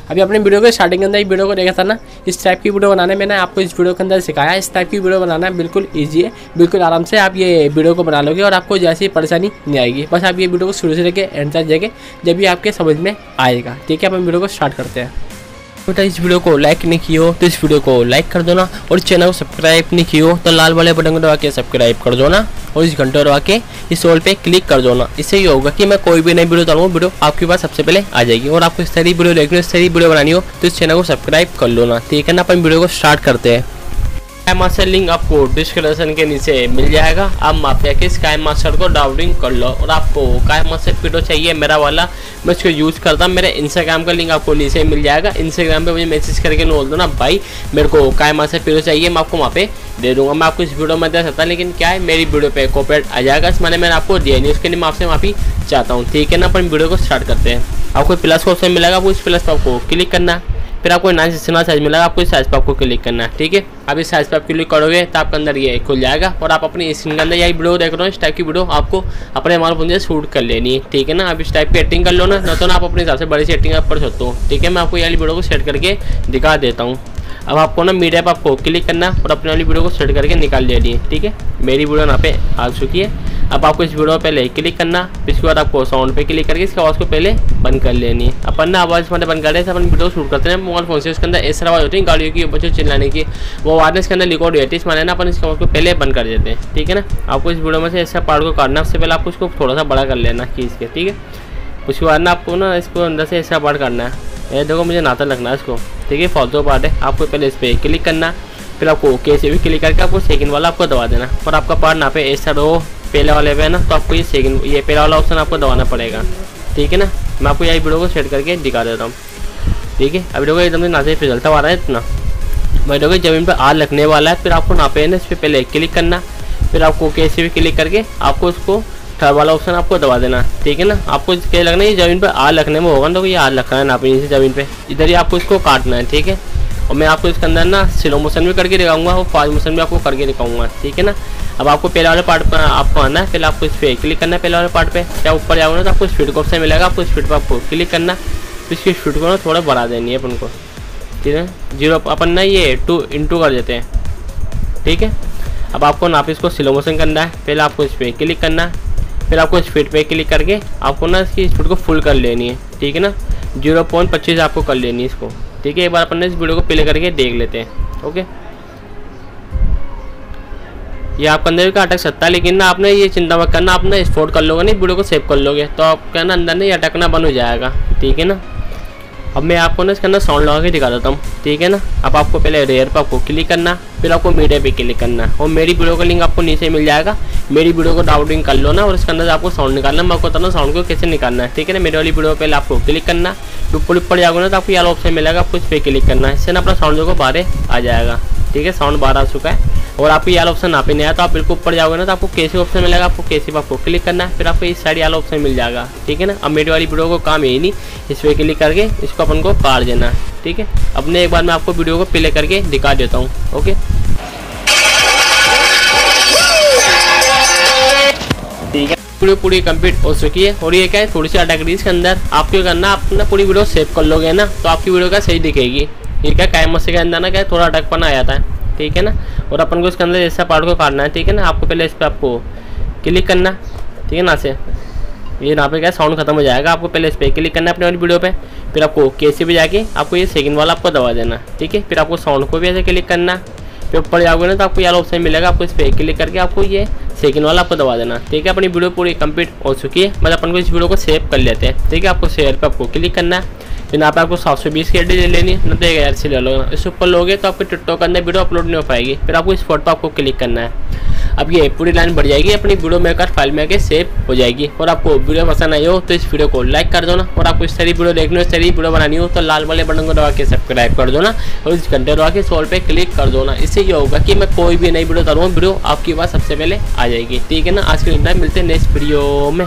अभी अपने वीडियो के स्टार्टिंग के अंदर वीडियो को देखा था ना, इस टाइप की वीडियो बनाने मैंने आपको इस वीडियो के अंदर सिखाया। इस टाइप की वीडियो बनाना बिल्कुल ईजी है, बिल्कुल आराम से आप ये वीडियो को बना लोगे और आपको जैसी परेशानी नहीं आएगी। बस आप ये वीडियो को शुरू से लेकर एंड तक देखें, जब भी आपके समझ में आएगा। ठीक है, अपन वीडियो को स्टार्ट करते हैं। बेटा इस वीडियो को लाइक नहीं किया हो तो इस वीडियो को लाइक कर दो ना, और चैनल को सब्सक्राइब नहीं किया हो तो लाल वाले बटन को दबा के सब्सक्राइब कर दो ना, और इस घंटे दबा के इस ऑल पे क्लिक कर दो ना। इससे ये होगा कि मैं कोई भी नई वीडियो डालूंगा, वीडियो आपके पास सबसे पहले आ जाएगी। और आपको इस तरह वीडियो देखनी हो, इस तरह वीडियो बनानी हो तो इस चैनल को सब्सक्राइब कर लो ना। ठीक है ना, अपन वीडियो को स्टार्ट करते हैं। काइमास्टर लिंक आपको डिस्क्रिप्शन के नीचे मिल जाएगा। आप वहाँ पे आके इस काइमास्टर को डाउनलोड कर लो। और आपको काइमास्टर वीडियो चाहिए मेरा वाला, मैं इसको यूज़ करता हूँ। मेरे इंस्टाग्राम का लिंक आपको नीचे मिल जाएगा। इंस्टाग्राम पे मुझे मैसेज करके बोल दो ना भाई मेरे को काइमास्टर वीडियो चाहिए, मैं आपको वहाँ पे दे दूँगा। मैं आपको इस वीडियो में दे सकता, लेकिन क्या है मेरी वीडियो पे कॉपीराइट आ जाएगा, इस मैंने आपको दिया नहीं, उसके लिए मैं आपसे माफ़ी चाहता हूँ। ठीक है ना, अपन वीडियो को स्टार्ट करते हैं। आपको प्लस का ऑप्शन मिलेगा, आपको इस प्लस पर आपको क्लिक करना है। फिर आपको 9 साइज मिलेगा, आपको इस साइज पर आपको क्लिक करना है। ठीक है, अब इस साइज पर आप क्लिक करोगे तो आपके अंदर ये खुल जाएगा और आप अपनी स्क्रीन के अंदर यही वीडियो देख रहे हो। इस टाइप की वीडियो आपको अपने मोबाइल फोन से शूट कर लेनी है। ठीक है ना, अब इस टाइप की एडिटिंग कर लो ना, तो ना आप अपने हिसाब से बड़ी सी एडिटिंग आप कर सकते हो। ठीक है, मैं आपको यही वीडियो को सेट करके दिखा देता हूँ। अब आपको ना मीडिया पर आपको क्लिक करना और अपने वाली वीडियो को सेट करके निकाल लेनी है। ठीक है, मेरी वीडियो यहाँ पे आ चुकी है। अब आपको इस वीडियो पे पहले क्लिक करना, इसके बाद आपको साउंड पे क्लिक करके इसकी आवाज़ को पहले बंद कर लेनी है। अपन ना आवाज़ मैंने बंद कर रहे हैं, अपन वीडियो शूट करते हैं मोबाइल फोन से, उसके अंदर ऐसी आवाज़ होती है गाड़ियों की, बच्चों चिल्लाने की, वो आवाज़ इसके अंदर रिकॉर्ड होती है। इस माने ना अपन इसकी आवाज़ को पहले बंद कर देते हैं। ठीक है ना, आपको इस वीडियो में से ऐसा पार्ट को काटना, उससे पहले आपको इसको थोड़ा सा बड़ा कर लेना खींच के। ठीक है, उसके बाद ना आपको ना इसको अंदर से ऐसा पार्ट करना है। ये देखो मुझे नाता लगना है इसको। ठीक है, फालतू पार्ट है। आपको पहले इस पर क्लिक करना, फिर आपको कैसे भी क्लिक करके आपको सेकंड वाला आपको दबा देना, और आपका पार्ट ना पे ऐसा रहो पहले वाले पे है ना, तो आपको ये सेकंड ये पहला वाला ऑप्शन आपको दबाना पड़ेगा। ठीक है ना, मैं आपको यही वीडियो को सेट करके दिखा देता हूँ। ठीक है, अब देखो एकदम से ना से फिसलता आ रहा है इतना, मैं देखो जमीन पर आग लगने वाला है। फिर आपको ना पे ना इस पर पहले क्लिक करना, फिर आपको कैसे भी क्लिक करके आपको उसको थर्ड वाला ऑप्शन आपको दबा देना। ठीक है ना, आपको क्या लगना है, ये जमीन पे आग लगने में होगा, तो ये आग लगना है ना पे जमीन पे, इधर ही आपको इसको काटना है। ठीक है, और मैं आपको इसके अंदर ना स्लो मोशन भी करके दिखाऊंगा और फास्ट मोशन भी आपको करके दिखाऊंगा। ठीक है ना, अब आपको पहले वाले पार्ट पर आपको आना है, पहले आपको इस पर क्लिक करना है पहले वाले पार्ट पे। क्या ऊपर जाओगे ना तो आपको स्पीड का ऑप्शन मिलेगा, आपको स्पीड पर आपको क्लिक करना, तो इसकी स्पीड को ना थोड़ा बढ़ा देनी है अपन को। ठीक है, 0 अपन ना ये 2 इंटू कर देते हैं। ठीक है, अब आपको ना आप इसको स्लो मोशन करना है, पहले आपको इस पर क्लिक करना है, फिर आपको स्पीड पे क्लिक करके आपको ना इसकी स्पीड को फुल कर लेनी है। ठीक है ना, 0.25 आपको कर लेनी है इसको। ठीक है, एक बार अपन इस वीडियो को प्ले करके देख लेते हैं। ओके, ये आपके अंदर का अटक सकता है, लेकिन ना आपने ये चिंता मत करना, आप ना एक्सपोर्ट कर लोगे, नहीं वीडियो को सेव कर लोगे तो आपका ना अंदर नहीं अटकना बंद हो जाएगा। ठीक है ना, अब मैं आपको ना इसके अंदर साउंड लगा के दिखा देता हूँ। ठीक है ना, अब आपको पहले रेयर पर आपको क्लिक करना, फिर आपको मीडिया पे क्लिक करना, और मेरी वीडियो का लिंक आपको नीचे मिल जाएगा। मेरी वीडियो को डाउनलोडिंग कर लो ना, और इसके अंदर आपको साउंड निकालना, मैं आपको बताना साउंड को कैसे निकालना है। ठीक है ना, मेरी वाली वीडियो पहले आपको क्लिक करना, ऊपर जाओगे ना तो आपको ये वाला ऑप्शन मिलेगा, आपको इस पर क्लिक करना है। इससे ना अपना साउंड को बाहर आ जाएगा। ठीक है, साउंड बाहर आ चुका है, और आपको ये वाला ऑप्शन ना पे नहीं आया तो आप बिल्कुल ऊपर जाओगे ना तो आपको कैसे ऑप्शन मिलेगा, आपको कैसे पर आपको क्लिक करना है, फिर आपको इस साइड वाला ऑप्शन मिल जाएगा। ठीक है ना, अब मेरी वाली वीडियो को काम यही नहीं, इस पर क्लिक करके इसको अपन को काट देना। ठीक है, अपने एक बार मैं आपको वीडियो को प्ले करके दिखा देता हूँ। ओके, ठीक है, वीडियो पूरी कंप्लीट हो चुकी है, और ये क्या है थोड़ी सी अटक रही है इसके अंदर। आपको क्या करना, आप ना पूरी वीडियो सेव कर लोगे ना तो आपकी वीडियो का सही दिखेगी। ये क्या काइमास्टर के अंदर ना क्या थोड़ा अटकपना आ जाता है। ठीक है ना, और अपन को इसके अंदर ऐसा पार्ट को काटना है। ठीक है ना, आपको पहले इस पर आपको क्लिक करना। ठीक है ना, से ये यहाँ पे क्या साउंड खत्म हो जाएगा, आपको पहले इस पर क्लिक करना है अपने वाली वीडियो पे, फिर आपको कैसे भी जाके आपको ये सेकंड वाला आपको दबा देना। ठीक है, फिर आपको साउंड को भी ऐसे क्लिक करना, फिर ऊपर जाओगे ना तो आपको ये ऑप्शन मिलेगा, आपको इस पर क्लिक करके आपको ये सेकंड वाला आपको दबा देना। ठीक है, अपनी वीडियो पूरी कंप्लीट हो चुकी है, मतलब अपन को इस वीडियो को सेव कर लेते हैं। ठीक है, आपको शेयर पे आपको क्लिक करना है, फिर यहाँ पे आपको 720 की एडी ले लेनी है, ना तो 1000 से ले लो। इससे ऊपर लोगे तो आपके टिकटॉक के अंदर वीडियो अपलोड नहीं हो पाएगी। फिर आपको इस फोटो पर आपको क्लिक करना है, अब ये पूरी लाइन बढ़ जाएगी, अपनी वीडियो मेकर फाइल में आके सेव हो जाएगी। और आपको वीडियो पसंद आई हो तो इस वीडियो को लाइक कर दो ना, और आपको इस तरह वीडियो देखनी हो, इस तरह वीडियो बनानी हो तो लाल वाले बटन को दबा के सब्सक्राइब कर दो ना, और इस घंटे दबा के सोल पे क्लिक कर दो ना। इससे ये होगा कि मैं कोई भी नई वीडियो डालूंगा, वीडियो आपके पास सबसे पहले आ जाएगी। ठीक है ना, आज के दिन मिलते हैं नेक्स्ट वीडियो में।